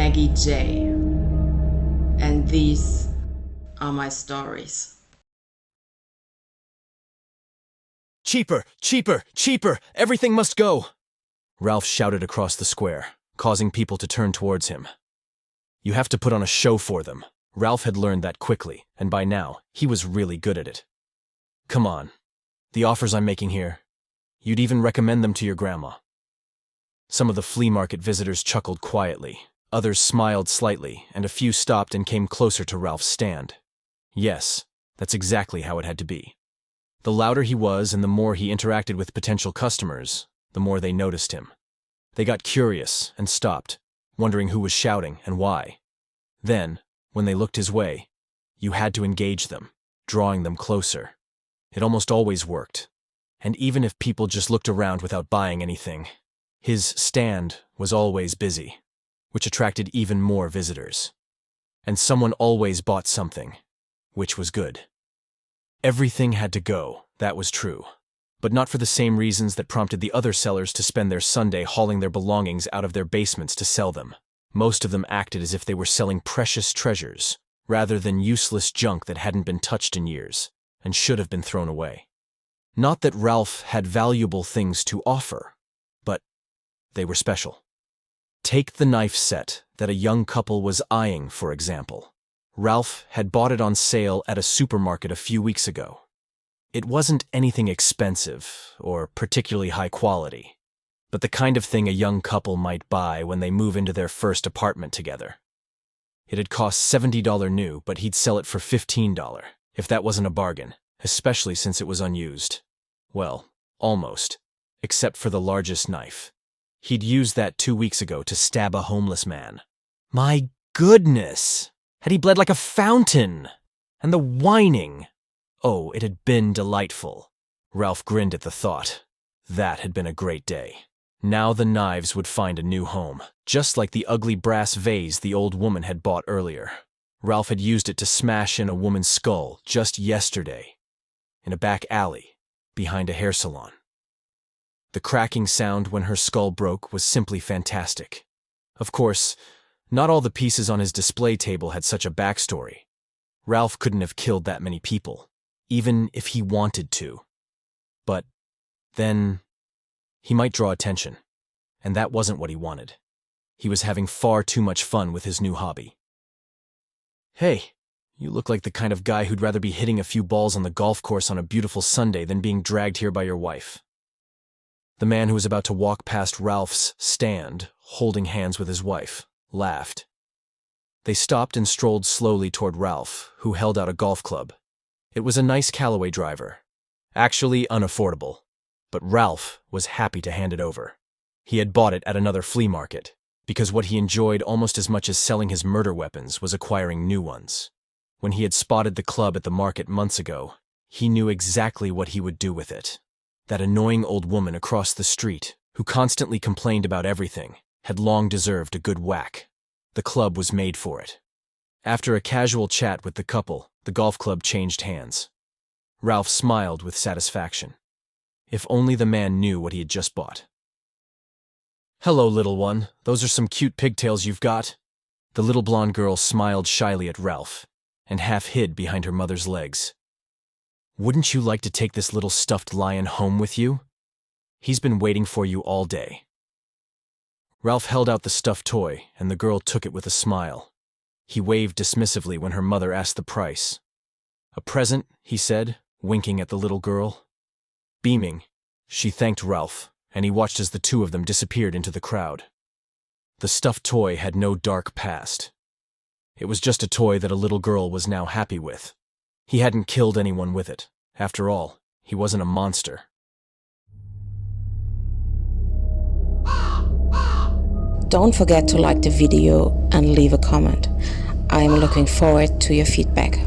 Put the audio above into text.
Maggie J. And these are my stories. Cheaper! Cheaper! Cheaper! Everything must go! Ralf shouted across the square, causing people to turn towards him. You have to put on a show for them. Ralf had learned that quickly, and by now, he was really good at it. Come on. The offers I'm making here, you'd even recommend them to your grandma. Some of the flea market visitors chuckled quietly, others smiled slightly, and a few stopped and came closer to Ralph's stand. Yes, that's exactly how it had to be. The louder he was and the more he interacted with potential customers, the more they noticed him. They got curious and stopped, wondering who was shouting and why. Then, when they looked his way, you had to engage them, drawing them closer. It almost always worked. And even if people just looked around without buying anything, his stand was always busy, which attracted even more visitors. And someone always bought something, which was good. Everything had to go, that was true, but not for the same reasons that prompted the other sellers to spend their Sunday hauling their belongings out of their basements to sell them. Most of them acted as if they were selling precious treasures, rather than useless junk that hadn't been touched in years, and should have been thrown away. Not that Ralf had valuable things to offer, but they were special. Take the knife set that a young couple was eyeing, for example. Ralf had bought it on sale at a supermarket a few weeks ago. It wasn't anything expensive or particularly high quality, but the kind of thing a young couple might buy when they move into their first apartment together. It had cost $70 new, but he'd sell it for $15, if that wasn't a bargain, especially since it was unused. Well, almost, except for the largest knife. He'd used that 2 weeks ago to stab a homeless man. My goodness! Had he bled like a fountain? And the whining! Oh, it had been delightful. Ralf grinned at the thought. That had been a great day. Now the knives would find a new home, just like the ugly brass vase the old woman had bought earlier. Ralf had used it to smash in a woman's skull just yesterday, in a back alley, behind a hair salon. The cracking sound when her skull broke was simply fantastic. Of course, not all the pieces on his display table had such a backstory. Ralf couldn't have killed that many people, even if he wanted to. But then he might draw attention, and that wasn't what he wanted. He was having far too much fun with his new hobby. Hey, you look like the kind of guy who'd rather be hitting a few balls on the golf course on a beautiful Sunday than being dragged here by your wife. The man who was about to walk past Ralph's stand, holding hands with his wife, laughed. They stopped and strolled slowly toward Ralf, who held out a golf club. It was a nice Callaway driver. Actually unaffordable, but Ralf was happy to hand it over. He had bought it at another flea market, because what he enjoyed almost as much as selling his murder weapons was acquiring new ones. When he had spotted the club at the market months ago, he knew exactly what he would do with it. That annoying old woman across the street, who constantly complained about everything, had long deserved a good whack. The club was made for it. After a casual chat with the couple, the golf club changed hands. Ralf smiled with satisfaction. If only the man knew what he had just bought. Hello, little one. Those are some cute pigtails you've got. The little blonde girl smiled shyly at Ralf, and half hid behind her mother's legs. Wouldn't you like to take this little stuffed lion home with you? He's been waiting for you all day. Ralf held out the stuffed toy, and the girl took it with a smile. He waved dismissively when her mother asked the price. A present, he said, winking at the little girl. Beaming, she thanked Ralf, and he watched as the two of them disappeared into the crowd. The stuffed toy had no dark past. It was just a toy that a little girl was now happy with. He hadn't killed anyone with it. After all, he wasn't a monster. Don't forget to like the video and leave a comment. I am looking forward to your feedback.